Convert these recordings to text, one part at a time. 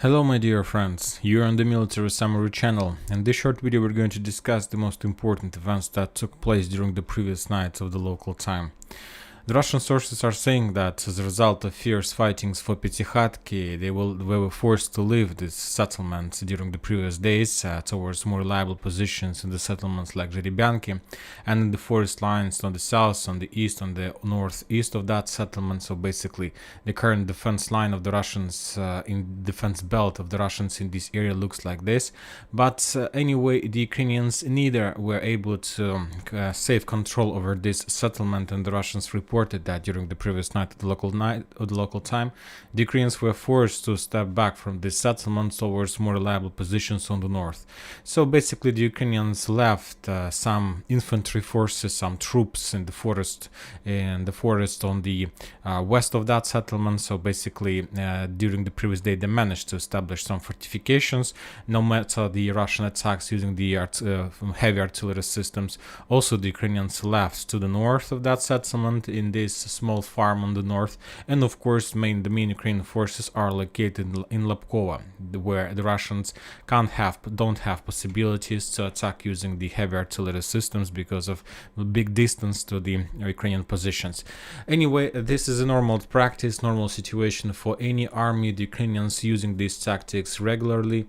Hello my dear friends, you're on the Military Summary channel. In this short video we're going to discuss the most important events that took place during the previous nights of the local time. The Russian sources are saying that as a result of fierce fightings for Petykhatki, they were forced to leave this settlement during the previous days towards more reliable positions in the settlements like Zherebyanki and in the forest lines on the south, on the east, on the northeast of that settlement. So basically the current defense line of the Russians, in defense belt of the Russians in this area looks like this. But anyway, the Ukrainians neither were able to save control over this settlement, and the Russians reported that during the previous night of the local time, the Ukrainians were forced to step back from this settlement towards more reliable positions on the north. So basically the Ukrainians left some infantry forces, some troops in the forest on the west of that settlement. So basically during the previous day they managed to establish some fortifications no matter the Russian attacks using the heavy artillery systems. Also the Ukrainians left to the north of that settlement in this small farm on the north, and of course the main Ukrainian forces are located in Lapkova, where the Russians don't have possibilities to attack using the heavy artillery systems because of the big distance to the Ukrainian positions. Anyway, this is a normal practice, normal situation for any army. The Ukrainians using these tactics regularly.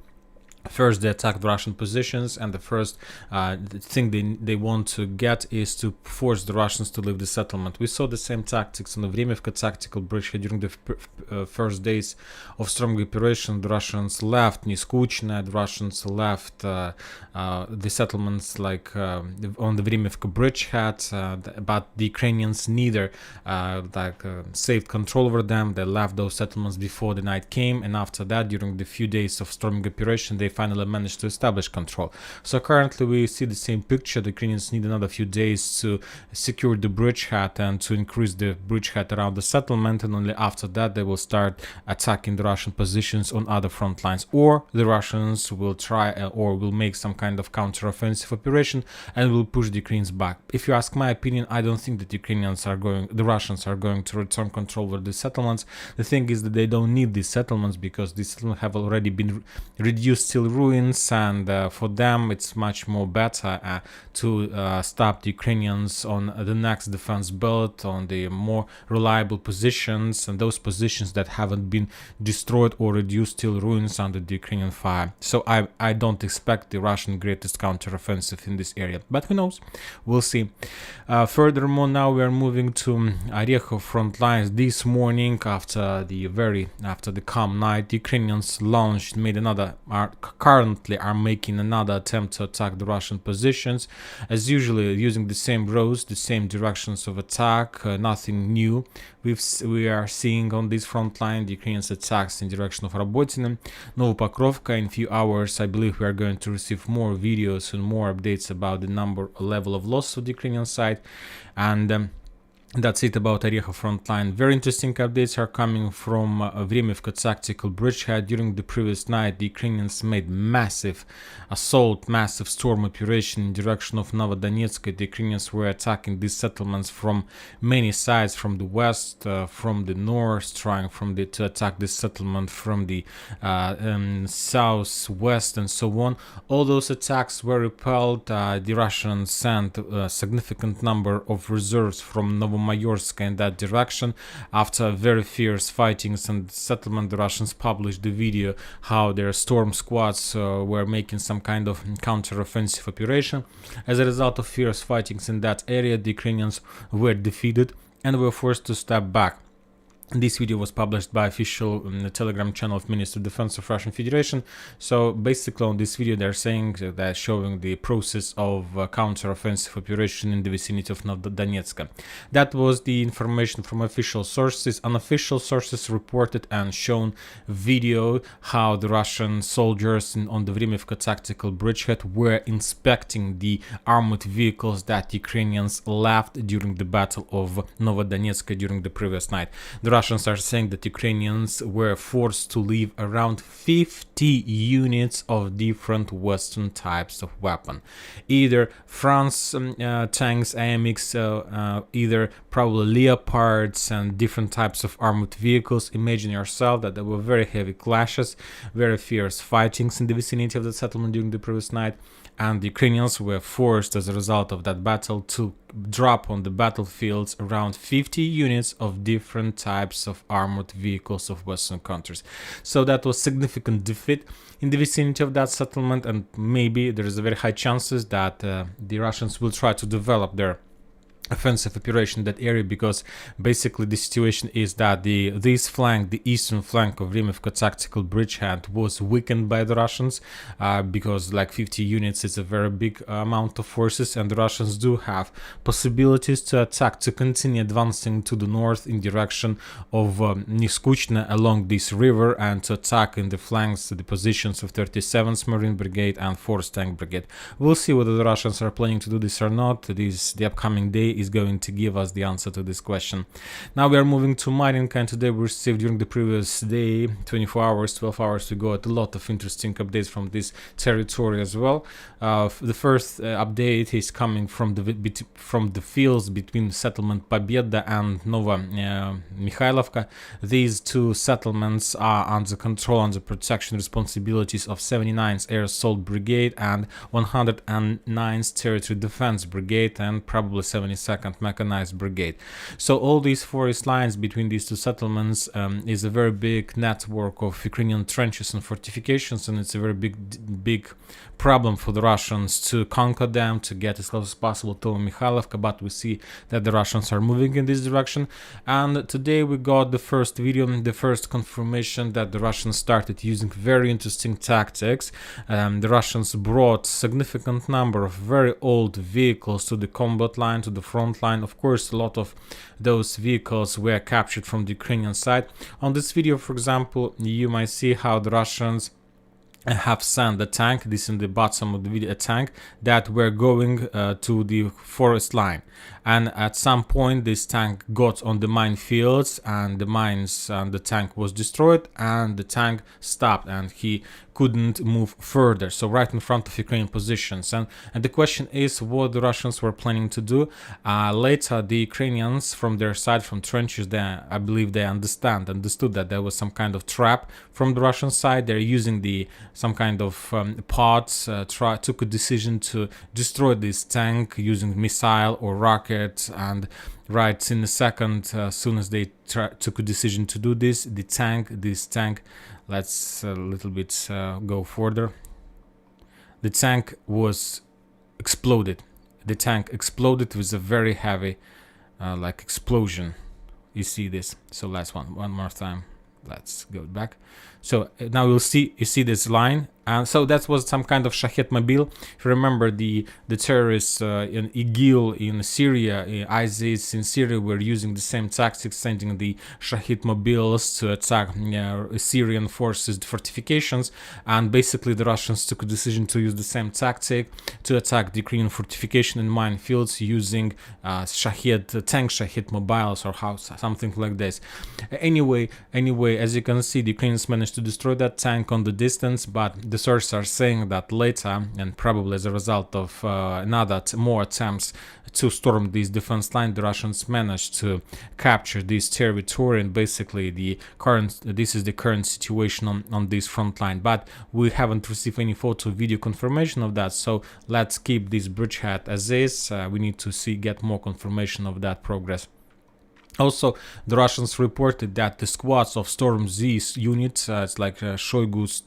First, they attack the Russian positions, and the first thing they want to get is to force the Russians to leave the settlement. We saw the same tactics on the Vremivka tactical bridgehead during the first days of strong operation. The Russians left Niskuchna, the Russians left the settlements like on the Vremivka bridgehead, but the Ukrainians neither saved control over them. They left those settlements before the night came, and after that, during the few days of storming operation, they finally managed to establish control. So currently we see the same picture. The Ukrainians need another few days to secure the bridgehead and to increase the bridgehead around the settlement, and only after that they will start attacking the Russian positions on other front lines, or the Russians will try or will make some kind of counter-offensive operation and will push the Ukrainians back. If you ask my opinion, I don't think that the Russians are going to return control over the settlements. The thing is that they don't need these settlements because these settlements have already been reduced till ruins, and for them it's much more better to stop the Ukrainians on the next defense belt, on the more reliable positions, and those positions that haven't been destroyed or reduced till ruins under the Ukrainian fire. So I don't expect the Russian greatest counteroffensive in this area, but who knows, we'll see. Furthermore, now we are moving to Orechov front lines. This morning, after the calm night, the Ukrainians currently are making another attempt to attack the Russian positions, as usually using the same roads, the same directions of attack. Nothing new. We are seeing on this front line the Ukrainians attacks in direction of Robotyne, Novopokrovka. In a few hours, I believe we are going to receive more videos and more updates about the level of loss of the Ukrainian side, and that's it about Orechov front line. Very interesting updates are coming from Vremivka tactical bridgehead. During the previous night, the Ukrainians made massive assault, massive storm operation in direction of Novodonetsk. The Ukrainians were attacking these settlements from many sides, from the west, from the north, trying to attack this settlement from the south, west, and so on. All those attacks were repelled. The Russians sent a significant number of reserves from Novomayorsk in that direction. After very fierce fightings and settlement, the Russians published the video how their storm squads were making some kind of counter-offensive operation. As a result of fierce fightings in that area, the Ukrainians were defeated and were forced to step back. This video was published by official Telegram channel of Ministry of Defense of Russian Federation. So basically on this video they're saying they're showing the process of counter-offensive operation in the vicinity of Novodonetsk. That was the information from official sources. Unofficial sources reported and shown video how the Russian soldiers on the Vremivka tactical bridgehead were inspecting the armored vehicles that Ukrainians left during the battle of Novodonetsk during the previous night. The Russians are saying that Ukrainians were forced to leave around 50 units of different Western types of weapon. Either France tanks, AMX, either probably Leopards and different types of armored vehicles. Imagine yourself that there were very heavy clashes, very fierce fightings in the vicinity of the settlement during the previous night, and the Ukrainians were forced as a result of that battle to drop on the battlefields around 50 units of different types of armored vehicles of Western countries. So that was significant defeat in the vicinity of that settlement, and maybe there is a very high chances that the Russians will try to develop their offensive operation in that area, because basically the situation is that the eastern flank of Rimivka tactical bridgehead was weakened by the Russians, because like 50 units is a very big amount of forces, and the Russians do have possibilities to attack, to continue advancing to the north in direction of Niskuchna along this river, and to attack in the flanks the positions of 37th Marine Brigade and 4th Tank Brigade. We'll see whether the Russians are planning to do this or not. The upcoming day is going to give us the answer to this question. Now we are moving to Marinka, and today we received during the previous day, 24 hours, 12 hours ago, a lot of interesting updates from this territory as well. The first update is coming from the fields between settlement Победа and Nova Mikhailovka. These two settlements are under control, under protection responsibilities of 79th Air Assault Brigade and 109th Territory Defense Brigade, and probably 72nd Mechanized Brigade. So all these forest lines between these two settlements is a very big network of Ukrainian trenches and fortifications, and it's a very big problem for the Russians to conquer them, to get as close as possible to Mikhailovka, but we see that the Russians are moving in this direction. And today we got the first video, the first confirmation that the Russians started using very interesting tactics. The Russians brought significant number of very old vehicles to the combat line, to the front line. Of course, a lot of those vehicles were captured from the Ukrainian side. On this video, for example, you might see how the Russians have sent a tank, this in the bottom of the video, a tank that were going to the forest line, and at some point this tank got on the minefields, and the mines and the tank was destroyed, and the tank stopped and he couldn't move further, so right in front of Ukrainian positions. And the question is what the Russians were planning to do. Later the Ukrainians from their side, from trenches, I believe they understood that there was some kind of trap from the Russian side. They're using some kind of pods, took a decision to destroy this tank using missile or rocket, and right in a second, as soon as they took a decision to do this tank, let's a little bit go further. The tank was exploded. The tank exploded with a very heavy like explosion. You see this. So last one more time. Let's go back. So now you see this line, and so that was some kind of Shahed Mobile. If you remember, the terrorists in IGIL in Syria, ISIS in Syria, were using the same tactics, sending the Shahed Mobiles to attack Syrian forces fortifications, and basically the Russians took a decision to use the same tactic to attack the Ukrainian fortification and minefields using tank Shahed Mobiles, or something like this. Anyway, as you can see, the Ukrainians managed to destroy that tank on the distance, but the sources are saying that later, and probably as a result of more attempts to storm this defense line, the Russians managed to capture this territory, and basically this is the current situation on this front line. But we haven't received any photo video confirmation of that, so let's keep this bridgehead as is. We need to get more confirmation of that progress. Also, the Russians reported that the squads of Storm Z units, it's like Shoigu's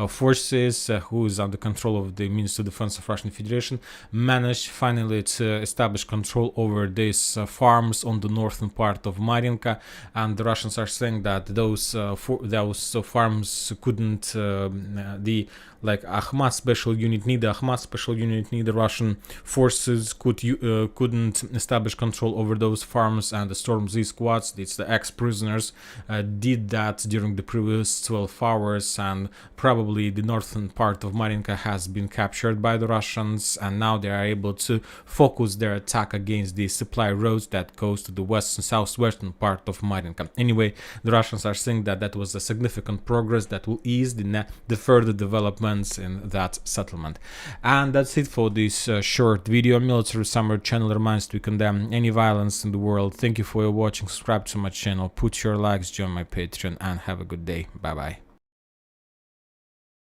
forces, who is under control of the Ministry of Defense of Russian Federation, managed finally to establish control over these farms on the northern part of Marinka, and the Russians are saying that those farms couldn't, like Akhmat special unit, neither Russian forces couldn't establish control over those farms, and the Storm storm these squads. It's the ex-prisoners did that during the previous 12 hours, and probably the northern part of Marinka has been captured by the Russians, and now they are able to focus their attack against the supply roads that goes to the west and southwestern part of Marinka. Anyway, the Russians are saying that that was a significant progress that will ease the further developments in that settlement. And that's it for this short video. Military Summer channel reminds to condemn any violence in the world. Thank you for your watching. Subscribe to my channel, put your likes, join my Patreon, and have a good day. Bye bye.